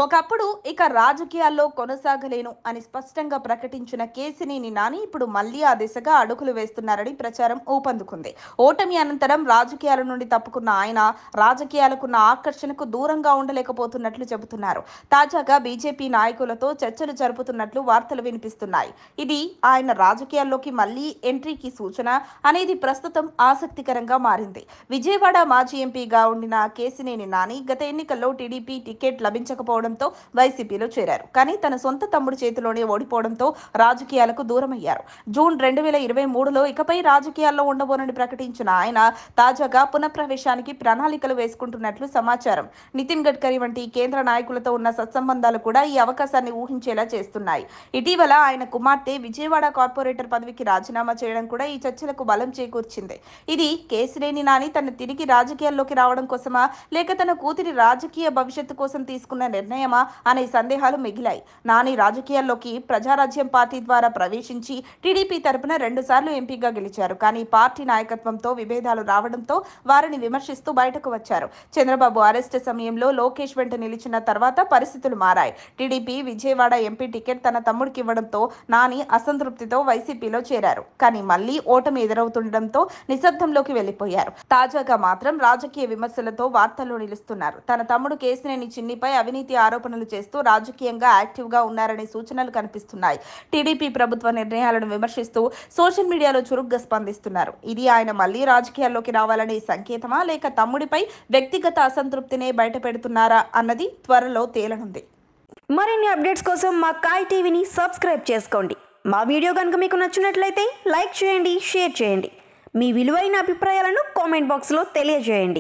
ఒకప్పుడు ఇక రాజకీయాల్లో కొనసాగలేను అని స్పష్టంగా ప్రకటించిన కేసినేని నాని ఇప్పుడు మళ్లీ ఆ దిశగా అడుగులు వేస్తున్నారని ప్రచారం ఊపందుకుంది. ఓటమి అనంతరం రాజకీయాల నుండి తప్పుకున్న ఆయన రాజకీయాలకున్న ఆకర్షణకు దూరంగా ఉండలేకపోతున్నట్లు చెబుతున్నారు. తాజాగా బీజేపీ నాయకులతో చర్చలు జరుపుతున్నట్లు వార్తలు వినిపిస్తున్నాయి. ఇది ఆయన రాజకీయాల్లోకి మళ్లీ ఎంట్రీకి సూచన అనేది ప్రస్తుతం ఆసక్తికరంగా మారింది. విజయవాడ మాజీ ఎంపీగా ఉండిన కేసినేని నాని గత ఎన్నికల్లో టీడీపీ టికెట్ లభించకపోవడంతో వైసీపీలో చేరారు. కానీ తన సొంత తమ్ముడు చేతిలోనే ఓడిపోవడంతో రాజకీయాలకు దూరమయ్యారు. జూన్ 2023లో ఇకపై రాజకీయాల్లో ఉండబోనని ప్రకటించిన ఆయన తాజాగా పునఃప్రవేశానికి ప్రణాళికలు వేసుకుంటున్నట్లు సమాచారం. నితిన్ గడ్కరీ వంటి కేంద్ర నాయకులతో ఉన్న సత్సంబంధాలు కూడా ఈ అవకాశాన్ని ఊహించేలా చేస్తున్నాయి. ఇటీవల ఆయన కుమార్తె విజయవాడ కార్పొరేటర్ పదవికి రాజీనామా చేయడం కూడా ఈ చర్చలకు బలం చేకూర్చింది. ఇది కేసినేని నాని తన తిరిగి రాజకీయాల్లోకి రావడం కోసమా లేక తన కూతురి రాజకీయ భవిష్యత్తు కోసం తీసుకున్న నిర్ణయమా అనే సందేహాలు మిగిలాయి. నాని రాజకీయాల్లోకి ప్రజారాజ్యం పార్టీ ద్వారా ప్రవేశించి టీడీపీ తరపున 2 సార్లు ఎంపీగా గెలిచారు. కానీ పార్టీ నాయకత్వంతో విభేదాలు రావడంతో వారిని విమర్శిస్తూ బయటకు వచ్చారు. చంద్రబాబు అరెస్ట్ సమయంలో లోకేష్ వెంట నిలిచిన తర్వాత పరిస్థితులు మారాయి. టీడీపీ విజయవాడ ఎంపీ టికెట్ తన తమ్ముడికి ఇవ్వడంతో నాని అసంతృప్తితో వైసీపీలో చేరారు. కానీ మళ్లీ ఓటమి ఎదురవుతుండటంతో నిశ్శబ్దంలోకి వెళ్లిపోయారు. తాజాగా మాత్రం రాజకీయ విమర్శలతో వార్తల్లో నిలుస్తున్నారు. తన తమ్ముడు కేసినేని చిన్నిపై అవినీతి ఆరోపణలు చేస్తూ రాజకీయంగా యాక్టివ్గా ఉన్నారనే సూచనలు కనిపిస్తున్నాయి. టీడీపీ ప్రభుత్వ నిర్ణయాలను విమర్శిస్తూ సోషల్ మీడియాలో చురుగ్గా స్పందిస్తున్నారు. ఇది ఆయన మళ్లీ రాజకీయాల్లోకి రావాలనే సంకేతమా లేక తమ్ముడిపై వ్యక్తిగత అసంతృప్తినే బయట పెడుతున్నారా అన్నది త్వరలో తేలనుంది. మరిన్ని అప్డేట్స్ కోసం మా కాయ్ టీవీని సబ్స్క్రైబ్ చేసుకోండి. మా వీడియో కనుక మీకు నచ్చినట్లయితే లైక్ చేయండి, షేర్ చేయండి. మీ విలువైన అభిప్రాయాలను కామెంట్ బాక్స్లో తెలియజేయండి.